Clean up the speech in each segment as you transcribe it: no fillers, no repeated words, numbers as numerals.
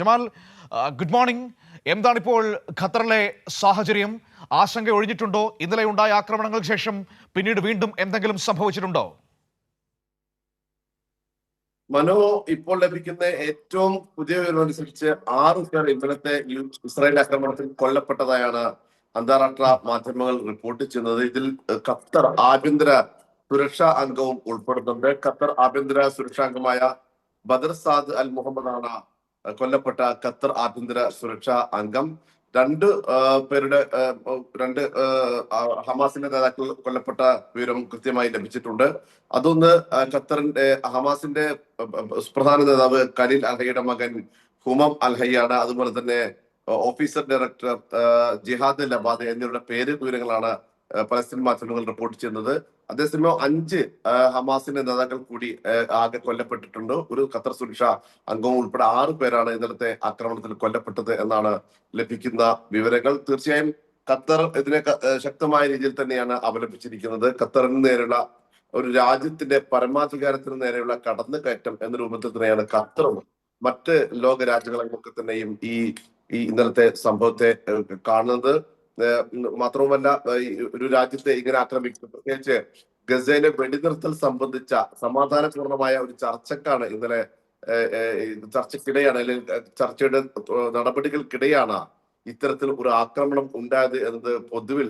Jamal, good morning. എന്താണിപ്പോൾ ഖത്തറിലെ സാഹചര്യം? ആശങ്ക ഒഴിഞ്ഞിട്ടുണ്ടോ? ഇന്നലെ ഉണ്ടായ ആക്രമണങ്ങൾക്ക് ശേഷം പിന്നീട് വീണ്ടും എന്തെങ്കിലും സംഭവിച്ചിട്ടുണ്ടോ? മനോ, ഇപ്പോൾ ലഭിക്കുന്ന ഏറ്റവും പുതിയ വിവരമനുസരിച്ച് 6 പേർ ഇന്നലത്തെ ഇസ്രായേൽ ആക്രമണത്തിൽ കൊല്ലപ്പെട്ടതായാണ് അന്താരാഷ്ട്ര മാധ്യമങ്ങൾ റിപ്പോർട്ട് ചെയ്യുന്നത്. ഇതിൽ ഖത്തർ ആഭ്യന്തര സുരക്ഷാ അംഗവും ഉൾപ്പെടുന്നുണ്ട്. ഖത്തർ ആഭ്യന്തര സുരക്ഷാ അംഗമായ ബദർ സാദ് അൽ മുഹമ്മദ് ആണ് കൊല്ലപ്പെട്ട ഖത്തർ ആഭ്യന്തര സുരക്ഷാ അംഗം. രണ്ട് പേരുടെ ഹമാസിന്റെ നേതാക്കൾ കൊല്ലപ്പെട്ട വിവരം കൃത്യമായി ലഭിച്ചിട്ടുണ്ട്. അതൊന്ന് ഖത്തറിന്റെ ഹമാസിന്റെ പ്രധാന നേതാവ് ഖലീൽ അൽഹയുടെ മകൻ ഹുമം അൽഹയാണ്. അതുപോലെ തന്നെ ഓഫീസർ ഡയറക്ടർ ജിഹാദ് ലബാദ് എന്നിവരുടെ പേര് വിവരങ്ങളാണ് പലസ്തീൻ മാധ്യമങ്ങൾ റിപ്പോർട്ട് ചെയ്യുന്നത്. അതേസമയം 5 ഹമാസിന്റെ നേതാക്കൾ കൂടി ആകെ കൊല്ലപ്പെട്ടിട്ടുണ്ട്. ഒരു ഖത്തർ സുരക്ഷാ അംഗവും ഉൾപ്പെടെ 6 പേരാണ് ഇന്നലത്തെ ആക്രമണത്തിൽ കൊല്ലപ്പെട്ടത് എന്നാണ് ലഭിക്കുന്ന വിവരങ്ങൾ. തീർച്ചയായും ഖത്തർ ഇതിനെ ശക്തമായ രീതിയിൽ തന്നെയാണ് അപലപിച്ചിരിക്കുന്നത്. ഖത്തറിന് നേരെയുള്ള ഒരു രാജ്യത്തിന്റെ പരമാധികാരത്തിന് നേരെയുള്ള കടന്നുകയറ്റം എന്ന രൂപത്തിൽ തന്നെയാണ് ഖത്തറും മറ്റ് ലോക രാജ്യങ്ങളൊക്കെ തന്നെയും ഈ ഇന്നലത്തെ സംഭവത്തെ കാണുന്നത്. മാത്രവുമല്ല, ഒരു രാജ്യത്തെ ഇങ്ങനെ ആക്രമിക്കുന്നത്, പ്രത്യേകിച്ച് ഗസയിലെ വെടിനിർത്തൽ സംബന്ധിച്ച സമാധാനപൂർണമായ ഒരു ചർച്ചക്കാണ് ഇന്നലെ ചർച്ചയ്ക്കിടെയാണ്, അല്ലെങ്കിൽ ചർച്ചയുടെ നടപടികൾക്കിടെയാണ് ഇത്തരത്തിൽ ഒരു ആക്രമണം ഉണ്ടായത് എന്നത് പൊതുവിൽ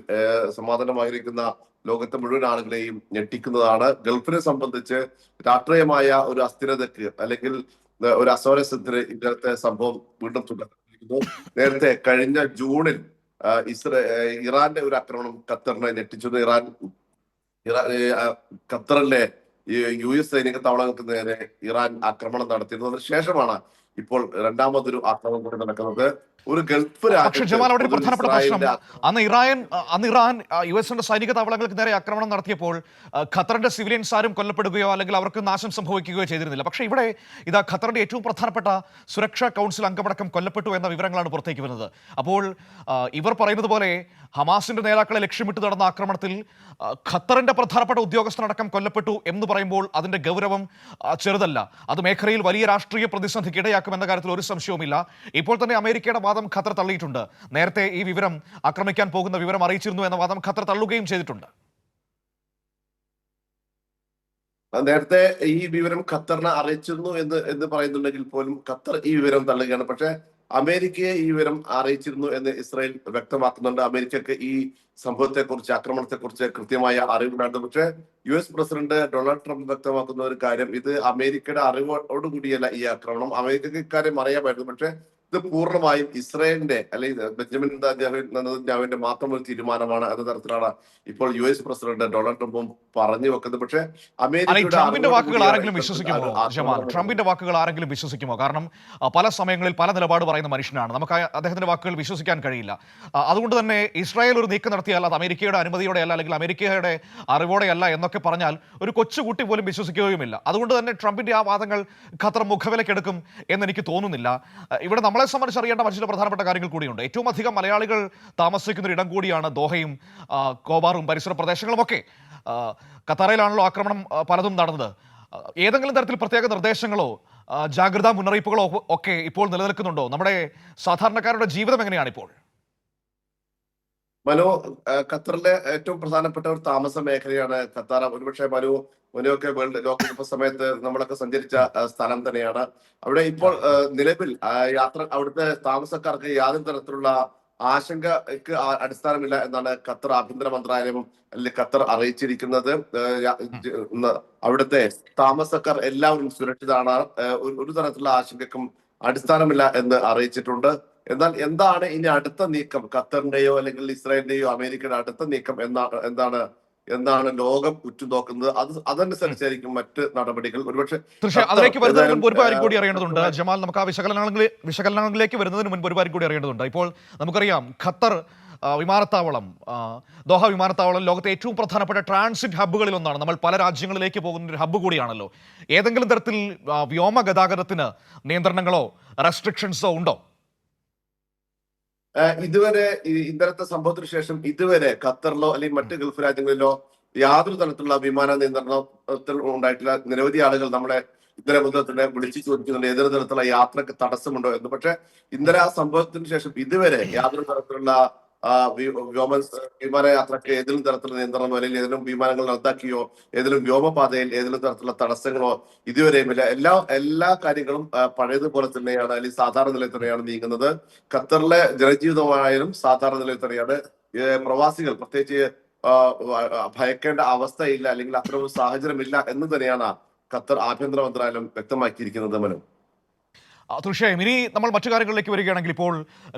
സമാധാനമായിരിക്കുന്ന ലോകത്തെ മുഴുവൻ ആളുകളെയും ഞെട്ടിക്കുന്നതാണ്. ഗൾഫിനെ സംബന്ധിച്ച് രാഷ്ട്രീയമായ ഒരു അസ്ഥിരതയ്ക്ക് അല്ലെങ്കിൽ ഒരു അസ്വാരസ്യത്തിന് ഇന്നത്തെ സംഭവം വീണ്ടും തുടർന്നിരിക്കുന്നു. നേരത്തെ കഴിഞ്ഞ ജൂണിൽ ഇറാന്റെ ഒരു ആക്രമണം ഖത്തറിനെ ഞെട്ടിച്ചത്. ഖത്തറിലെ US സൈനിക താവളങ്ങൾക്ക് നേരെ ഇറാൻ ആക്രമണം നടത്തിയിരുന്നു. അതിന് ശേഷമാണ് ഇപ്പോൾ രണ്ടാമതൊരു ആക്രമണം കൂടി നടക്കുന്നത്. ഒരു ഗൾഫ് പ്രധാനപ്പെട്ട പ്രശ്നം, അന്ന് ഇറാൻ US സൈനിക താവളങ്ങൾക്ക് നേരെ ആക്രമണം നടത്തിയപ്പോൾ ഖത്തറിന്റെ സിവിലിയൻസ് ആരും കൊല്ലപ്പെടുകയോ അല്ലെങ്കിൽ അവർക്ക് നാശം സംഭവിക്കുകയോ ചെയ്തിരുന്നില്ല. പക്ഷേ ഇവിടെ ഇതാ ഖത്തറിന്റെ ഏറ്റവും പ്രധാനപ്പെട്ട സുരക്ഷാ കൗൺസിൽ അംഗമടക്കം കൊല്ലപ്പെട്ടു എന്ന വിവരങ്ങളാണ് പുറത്തേക്ക് വരുന്നത്. അപ്പോൾ ഇവർ പറയുന്നത് പോലെ ഹമാസിന്റെ നേതാക്കളെ ലക്ഷ്യമിട്ട് നടന്ന ആക്രമണത്തിൽ ഖത്തറിന്റെ പ്രധാനപ്പെട്ട ഉദ്യോഗസ്ഥനടക്കം കൊല്ലപ്പെട്ടു എന്ന് പറയുമ്പോൾ അതിന്റെ ഗൗരവം ചെറുതല്ല. അത് മേഖലയിൽ വലിയ രാഷ്ട്രീയ പ്രതിസന്ധിക്ക് ഇടയാക്കുമെന്ന കാര്യത്തിൽ ഒരു സംശയവുമില്ല. ഇപ്പോൾ തന്നെ അമേരിക്കയുടെ വാദം ഖത്തർ തള്ളിയിട്ടുണ്ട്. നേരത്തെ ഈ വിവരം ആക്രമിക്കാൻ പോകുന്ന വിവരം അറിയിച്ചിരുന്നു എന്ന വാദം ഖത്തർ തള്ളുകയും ചെയ്തിട്ടുണ്ട്. നേരത്തെ ഈ വിവരം ഖത്തറിനെ അറിയിച്ചിരുന്നു എന്ന് പറയുന്നുണ്ടെങ്കിൽ പോലും ഖത്തർ ഈ വിവരം തള്ളുകയാണ്. പക്ഷെ അമേരിക്കയെ ഈ വിവരം അറിയിച്ചിരുന്നു എന്ന് ഇസ്രായേൽ വ്യക്തമാക്കുന്നുണ്ട്. അമേരിക്കക്ക് ഈ സംഭവത്തെക്കുറിച്ച്, ആക്രമണത്തെക്കുറിച്ച് കൃത്യമായ അറിവുണ്ടായിരുന്നു. പക്ഷെ US പ്രസിഡന്റ് ഡൊണാൾഡ് ട്രംപ് വ്യക്തമാക്കുന്ന ഒരു കാര്യം, ഇത് അമേരിക്കയുടെ അറിവോടുകൂടിയല്ല ഈ ആക്രമണം. അമേരിക്കക്ക് ഇക്കാര്യം അറിയാമായിരുന്നു. പക്ഷെ ഇത് പൂർണ്ണമായും ഇസ്രായേലിന്റെ അല്ലെങ്കിൽ ബെഞ്ചമിൻ നെതന്യാഹുവിന്റെ മാത്രം ഒരു തീരുമാനമാണ് എന്ന തരത്തിലാണ് ഇപ്പോൾ US പ്രസിഡന്റ് ഡൊണാൾഡ് ട്രംപും പറഞ്ഞു വെക്കുന്നത്. പക്ഷേ ട്രംപിന്റെ വാക്കുകൾ ആരെങ്കിലും വിശ്വസിക്കുമോ ജമാൽ? ട്രംപിന്റെ വാക്കുകൾ ആരെങ്കിലും വിശ്വസിക്കുമോ? കാരണം പല സമയങ്ങളിൽ പല നിലപാട് പറയുന്ന മനുഷ്യനാണ്. നമുക്ക് അദ്ദേഹത്തിന്റെ വാക്കുകൾ വിശ്വസിക്കാൻ കഴിയില്ല. അതുകൊണ്ട് തന്നെ ഇസ്രായേൽ ഒരു നീക്കം നടത്തിയാൽ അത് അമേരിക്കയുടെ അനുമതിയോടെയല്ല അല്ലെങ്കിൽ അമേരിക്കയുടെ അറിവോടെയല്ല എന്നൊക്കെ പറഞ്ഞാൽ ഒരു കൊച്ചുകുട്ടി പോലും വിശ്വസിക്കുകയുമില്ല. അതുകൊണ്ട് തന്നെ ട്രംപിന്റെ ആ വാദങ്ങൾ ഖത്തർ മുഖവിലക്കെടുക്കും എന്നെനിക്ക് തോന്നുന്നില്ല. ഇവിടെ നമ്മളെ സംബന്ധിച്ച് അറിയേണ്ട മറ്റു പ്രധാനപ്പെട്ട കാര്യങ്ങൾ കൂടിയുണ്ട്. ഏറ്റവും അധികം മലയാളികൾ താമസിക്കുന്ന ഒരു ഇടം കൂടിയാണ് ദോഹയും കോബാറും പരിസര പ്രദേശങ്ങളുമൊക്കെ. ഖത്തറിലാണല്ലോ ആക്രമണം പലതും നടന്നത്. ഏതെങ്കിലും തരത്തിൽ പ്രത്യേക നിർദ്ദേശങ്ങളോ ജാഗ്രതാ മുന്നറിയിപ്പുകളോ ഒക്കെ ഇപ്പോൾ നിലനിൽക്കുന്നുണ്ടോ? നമ്മുടെ സാധാരണക്കാരുടെ ജീവിതം എങ്ങനെയാണ് ഇപ്പോൾ? മനു, ഖത്തറിലെ ഏറ്റവും പ്രധാനപ്പെട്ട ഒരു താമസ മേഖലയാണ് ഖത്താർ. ഒരുപക്ഷെ മനുവൊക്കെ വേൾഡ് ലോകകപ്പ് സമയത്ത് നമ്മളൊക്കെ സഞ്ചരിച്ച സ്ഥലം തന്നെയാണ്. അവിടെ ഇപ്പോൾ നിലവിൽ അവിടുത്തെ താമസക്കാർക്ക് യാതൊരു തരത്തിലുള്ള ആശങ്കയ്ക്ക് അടിസ്ഥാനമില്ല എന്നാണ് ഖത്തർ ആഭ്യന്തര മന്ത്രാലയം അല്ലെങ്കിൽ ഖത്തർ അറിയിച്ചിരിക്കുന്നത്. അവിടുത്തെ താമസക്കാർ എല്ലാവരും സുരക്ഷിതമാണ്. ഒരു തരത്തിലുള്ള ആശങ്കക്കും അടിസ്ഥാനമില്ല എന്ന് അറിയിച്ചിട്ടുണ്ട്. എന്നാൽ എന്താണ് ഇനി അടുത്ത നീക്കം? ഖത്തറിന്റെയോ അല്ലെങ്കിൽ ഇസ്രായേലിന്റെയോ അമേരിക്കയുടെ അടുത്ത നീക്കം എന്താണ് ലോകം ഉറ്റുനോക്കുന്നത്? അതനുസരിച്ചായിരിക്കും മറ്റ് നടപടികൾ. ഒരുപക്ഷെ അതിലേക്ക് വരുന്നതിന് മുൻപ് ഒരു കാര്യം കൂടി അറിയേണ്ടതുണ്ട് ജമാൽ. നമുക്ക് ആ വിശകലനങ്ങളിലേക്ക് വരുന്നതിന് മുൻപ് ഒരു കാര്യം കൂടി അറിയേണ്ടതുണ്ട്. ഇപ്പോൾ നമുക്കറിയാം ഖത്തർ വിമാനത്താവളം, ദോഹ വിമാനത്താവളം ലോകത്തെ ഏറ്റവും പ്രധാനപ്പെട്ട ട്രാൻസിറ്റ് ഹബ്ബുകളിൽ ഒന്നാണ്. നമ്മൾ പല രാജ്യങ്ങളിലേക്ക് പോകുന്ന ഒരു ഹബ്ബ് കൂടിയാണല്ലോ. ഏതെങ്കിലും തരത്തിൽ വ്യോമ ഗതാഗതത്തിന് നിയന്ത്രണങ്ങളോ റെസ്ട്രിക്ഷൻസോ ഉണ്ടോ? ഇതുവരെ ഇന്നലത്തെ സംഭവത്തിന് ശേഷം ഇതുവരെ ഖത്തറിലോ അല്ലെങ്കിൽ മറ്റ് ഗൾഫ് രാജ്യങ്ങളിലോ യാതൊരു തരത്തിലുള്ള വിമാന നിയന്ത്രണത്തിൽ ഉണ്ടായിട്ടില്ല. നിരവധി ആളുകൾ നമ്മളെ ഇന്നലെ മുതൽ തന്നെ വിളിച്ചു ചോദിക്കുന്നുണ്ട് ഏതൊരു തരത്തിലുള്ള യാത്രക്ക് തടസ്സമുണ്ടോ എന്ന്. പക്ഷെ ഇന്നലെ ആ സംഭവത്തിന് ശേഷം ഇതുവരെ യാതൊരു തരത്തിലുള്ള വ്യോമ വിമാനയാത്രക്ക് ഏതെങ്കിലും തരത്തിലുള്ള നിയന്ത്രണമോ അല്ലെങ്കിൽ ഏതെങ്കിലും വിമാനങ്ങൾ റദ്ദാക്കിയോ ഏതെങ്കിലും വ്യോമപാതയിൽ ഏതെങ്കിലും തരത്തിലുള്ള തടസ്സങ്ങളോ ഇതുവരെയുമില്ല. എല്ലാ കാര്യങ്ങളും പഴയതുപോലെ തന്നെയാണ്, അല്ലെങ്കിൽ സാധാരണ നിലയിൽ തന്നെയാണ് നീങ്ങുന്നത്. ഖത്തറിലെ ജനജീവിതമായാലും സാധാരണ നിലയിൽ തന്നെയാണ്. പ്രവാസികൾ പ്രത്യേകിച്ച് ഭയക്കേണ്ട അവസ്ഥയില്ല, അല്ലെങ്കിൽ അത്തരം ഒരു സാഹചര്യമില്ല എന്ന് തന്നെയാണ് ഖത്തർ ആഭ്യന്തര മന്ത്രാലയം വ്യക്തമാക്കിയിരിക്കുന്നത്. മനു, തീർച്ചയായും ഇനി നമ്മൾ മറ്റു കാര്യങ്ങളിലേക്ക് വരികയാണെങ്കിൽ ഇപ്പോൾ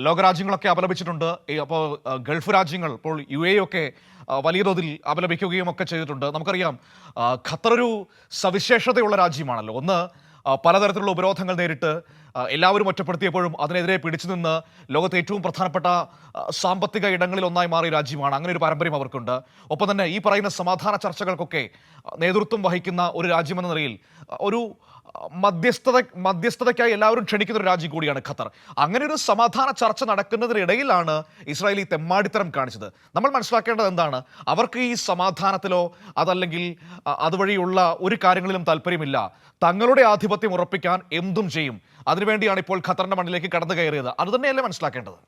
ലോകരാജ്യങ്ങളൊക്കെ അപലപിച്ചിട്ടുണ്ട്. അപ്പോൾ ഗൾഫ് രാജ്യങ്ങൾ ഇപ്പോൾ UAE ഒക്കെ വലിയ തോതിൽ അപലപിക്കുകയും ഒക്കെ ചെയ്തിട്ടുണ്ട്. നമുക്കറിയാം ഖത്തർ ഒരു സവിശേഷതയുള്ള രാജ്യമാണല്ലോ. ഒന്ന്, പലതരത്തിലുള്ള ഉപരോധങ്ങൾ നേരിട്ട് എല്ലാവരും ഒറ്റപ്പെടുത്തിയപ്പോഴും അതിനെതിരെ പിടിച്ചു നിന്ന് ലോകത്തെ ഏറ്റവും പ്രധാനപ്പെട്ട സാമ്പത്തിക ഇടങ്ങളിൽ ഒന്നായി മാറിയ രാജ്യമാണ്. അങ്ങനെ ഒരു പാരമ്പര്യം അവർക്കുണ്ട്. ഒപ്പം തന്നെ ഈ പറയുന്ന സമാധാന ചർച്ചകൾക്കൊക്കെ നേതൃത്വം വഹിക്കുന്ന ഒരു രാജ്യമെന്ന നിലയിൽ ഒരു മധ്യസ്ഥതയ്ക്കായി എല്ലാവരും ക്ഷണിക്കുന്ന ഒരു രാജ്യം കൂടിയാണ് ഖത്തർ. അങ്ങനെ ഒരു സമാധാന ചർച്ച നടക്കുന്നതിനിടയിലാണ് ഇസ്രായേൽ ഈ തെമ്മാടിത്തരം കാണിച്ചത്. നമ്മൾ മനസ്സിലാക്കേണ്ടത് എന്താണ്? അവർക്ക് ഈ സമാധാനത്തിലോ അതല്ലെങ്കിൽ അതുവഴിയുള്ള ഒരു കാര്യങ്ങളിലും താല്പര്യമില്ല. തങ്ങളുടെ ആധിപത്യം ഉറപ്പിക്കാൻ എന്തും ചെയ്യും. അതിനുവേണ്ടിയാണ് ഇപ്പോൾ ഖത്തറിന്റെ മണ്ണിലേക്ക് കടന്നു കയറിയത്. അത് തന്നെയല്ലേ മനസ്സിലാക്കേണ്ടത്?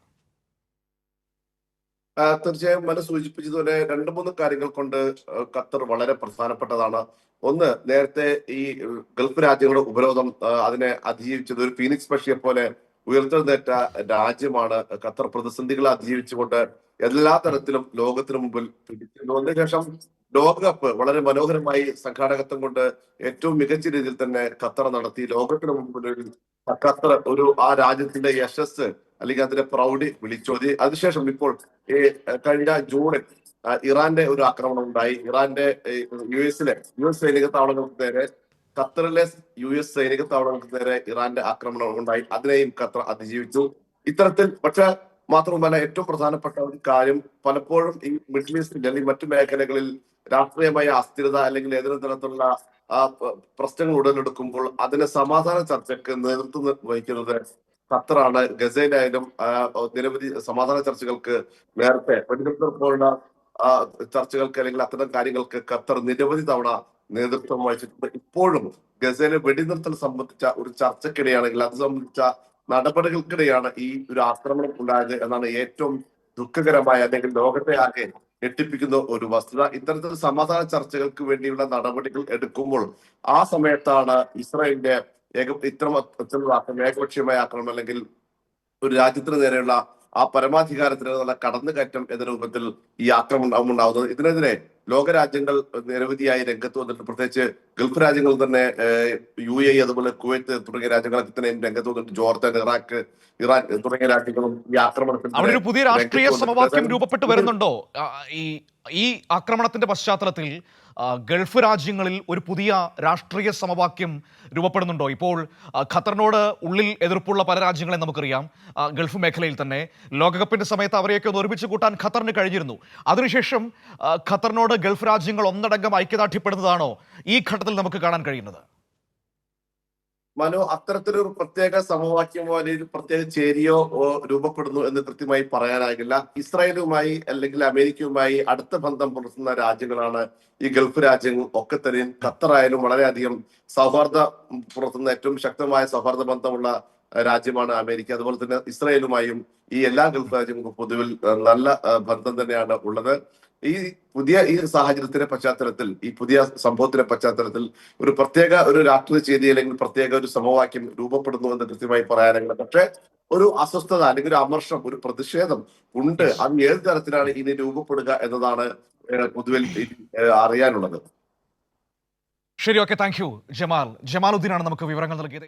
തീർച്ചയായും മനു സൂചിപ്പിച്ചതുപോലെ 2-3 കാര്യങ്ങൾ കൊണ്ട് ഖത്തർ വളരെ പ്രധാനപ്പെട്ടതാണ്. ഒന്ന്, നേരത്തെ ഈ ഗൾഫ് രാജ്യങ്ങളുടെ ഉപരോധം അതിനെ അതിജീവിച്ചത് ഒരു ഫീനിക്സ് പക്ഷിയെ പോലെ ഉയർത്തെഴുന്നേറ്റ രാജ്യമാണ് ഖത്തർ. പ്രതിസന്ധികളെ അതിജീവിച്ചുകൊണ്ട് എല്ലാ തരത്തിലും ലോകത്തിന് മുമ്പിൽ പിടിച്ചിരുന്നു. അതിനുശേഷം ലോകകപ്പ് വളരെ മനോഹരമായി സംഘാടകത്വം കൊണ്ട് ഏറ്റവും മികച്ച രീതിയിൽ തന്നെ ഖത്തർ നടത്തി. ലോകത്തിന് മുമ്പിൽ ഖത്തർ ആ രാജ്യത്തിന്റെ യശസ് അല്ലെങ്കിൽ അതിന്റെ പ്രൗഢി വിളിച്ചോതി. അതിനുശേഷം ഇപ്പോൾ ഈ കഴിഞ്ഞ ജൂണിൽ ഇറാന്റെ ഒരു ആക്രമണം ഉണ്ടായി. ഇറാന്റെ US സൈനിക താവളങ്ങൾക്ക് നേരെ, ഖത്തറിലെ US സൈനിക താവളങ്ങൾക്ക് നേരെ ഇറാന്റെ ആക്രമണം ഉണ്ടായി. അതിനെയും ഖത്തർ അതിജീവിച്ചു. ഇത്തരത്തിൽ പക്ഷെ മാത്രമല്ല, ഏറ്റവും പ്രധാനപ്പെട്ട ഒരു കാര്യം, പലപ്പോഴും ഈ മിഡിൽ ഈസ്റ്റിൽ അല്ലെങ്കിൽ മറ്റു മേഖലകളിൽ രാഷ്ട്രീയമായ അസ്ഥിരത അല്ലെങ്കിൽ ഏതെങ്കിലും തരത്തിലുള്ള പ്രശ്നങ്ങൾ ഉടലെടുക്കുമ്പോൾ അതിന് സമാധാന ചർച്ചയ്ക്ക് നേതൃത്വം വഹിക്കുന്നത് ഖത്തറാണ്. ഗസയിലായാലും നിരവധി സമാധാന ചർച്ചകൾക്ക് നേരത്തെ വെടിനിർത്തൽ പോലുള്ള ചർച്ചകൾക്ക് അല്ലെങ്കിൽ അത്തരം കാര്യങ്ങൾക്ക് ഖത്തർ നിരവധി തവണ നേതൃത്വം വഹിച്ചിട്ടുണ്ട്. ഇപ്പോഴും ഗസയിലെ വെടിനിർത്തൽ സംബന്ധിച്ച ഒരു ചർച്ചക്കിടെയാണെങ്കിൽ അത് സംബന്ധിച്ച നടപടികൾക്കിടെയാണ് ഈ ഒരു ആക്രമണം ഉണ്ടായത് എന്നാണ് ഏറ്റവും ദുഃഖകരമായ, അല്ലെങ്കിൽ ലോകത്തെ ആകെ ഞെട്ടിപ്പിക്കുന്ന ഒരു വസ്തുത. ഇത്തരത്തിൽ സമാധാന ചർച്ചകൾക്ക് വേണ്ടിയുള്ള നടപടികൾ എടുക്കുമ്പോൾ ആ സമയത്താണ് ഇസ്രായേലിന്റെ ഏകപക്ഷീയമായ ആക്രമണം അല്ലെങ്കിൽ ഒരു രാജ്യത്തിന് നേരെയുള്ള ആ പരമാധികാരത്തിനുള്ള കടന്നുകയറ്റം എന്ന രൂപത്തിൽ ഈ ആക്രമണം ഉണ്ടാവുന്നത്. ഇതിനെതിരെ ലോകരാജ്യങ്ങൾ നിരവധിയായി രംഗത്ത് വന്നിട്ട്, പ്രത്യേകിച്ച് ഗൾഫ് രാജ്യങ്ങൾ തന്നെ UAE അതുപോലെ കുവൈത്ത് തുടങ്ങിയ രാജ്യങ്ങളൊക്കെ തന്നെ രംഗത്ത് വന്നിട്ട്, ജോർദാൻ, ഇറാഖ്, ഇറാൻ തുടങ്ങിയ രാജ്യങ്ങളും ഈ ആക്രമണത്തിൽ അവിടെ ഒരു പുതിയ രാഷ്ട്രീയ സമവാക്യം രൂപപ്പെട്ടു വരുന്നുണ്ടോ? ഈ ആക്രമണത്തിന്റെ പശ്ചാത്തലത്തിൽ ഗൾഫ് രാജ്യങ്ങളിൽ ഒരു പുതിയ രാഷ്ട്രീയ സമവാക്യം രൂപപ്പെടുന്നുണ്ടോ? ഇപ്പോൾ ഖത്തറിനോട് ഉള്ളിൽ എതിർപ്പുള്ള പല രാജ്യങ്ങളെ നമുക്കറിയാം. ഗൾഫ് മേഖലയിൽ തന്നെ ലോകകപ്പിന്റെ സമയത്ത് അവരെയൊക്കെ ഒന്ന് ഒരുമിച്ച് കൂട്ടാൻ ഖത്തറിന് കഴിഞ്ഞിരുന്നു. അതിനുശേഷം ഖത്തറിനോട് ഗൾഫ് രാജ്യങ്ങൾ ഒന്നടങ്കം ഐക്യദാർഢ്യപ്പെടുന്നതാണോ ഈ ഘട്ടത്തിൽ നമുക്ക് കാണാൻ കഴിയുന്നത്? മനു, അത്തരത്തിലൊരു പ്രത്യേക സമവാക്യമോ അല്ലെങ്കിൽ പ്രത്യേക ചേരിയോ രൂപപ്പെടുന്നു എന്ന് കൃത്യമായി പറയാനാകില്ല. ഇസ്രായേലുമായി അല്ലെങ്കിൽ അമേരിക്കയുമായി അടുത്ത ബന്ധം പുലർത്തുന്ന രാജ്യങ്ങളാണ് ഈ ഗൾഫ് രാജ്യങ്ങൾ ഒക്കെ തന്നെയും. ഖത്തറായാലും വളരെയധികം സൗഹാർദ്ദ പുലർത്തുന്ന ഏറ്റവും ശക്തമായ സൗഹാർദ്ദ ബന്ധമുള്ള രാജ്യമാണ് അമേരിക്ക. അതുപോലെ തന്നെ ഇസ്രായേലുമായും ഈ എല്ലാ ഗൾഫ് രാജ്യങ്ങൾക്കും പൊതുവിൽ നല്ല ബന്ധം തന്നെയാണ് ഉള്ളത്. ഈ സാഹചര്യത്തിന്റെ പശ്ചാത്തലത്തിൽ, ഈ പുതിയ സംഭവത്തിന്റെ പശ്ചാത്തലത്തിൽ ഒരു പ്രത്യേക ഒരു രാഷ്ട്രീയ ചേരി അല്ലെങ്കിൽ പ്രത്യേക ഒരു സമവാക്യം രൂപപ്പെടുന്നു എന്ന് കൃത്യമായി പറയാനാകില്ല. പക്ഷെ ഒരു അസ്വസ്ഥത അല്ലെങ്കിൽ ഒരു അമർഷം, ഒരു പ്രതിഷേധം ഉണ്ട്. അത് ഏത് തരത്തിലാണ് ഇനി രൂപപ്പെടുക എന്നതാണ് പൊതുവിൽ അറിയാനുള്ളത്. ശരി, ഓക്കെ, താങ്ക് യു ജമാലുദ്ദീനാണ് നമുക്ക് വിവരങ്ങൾ നൽകിയത്.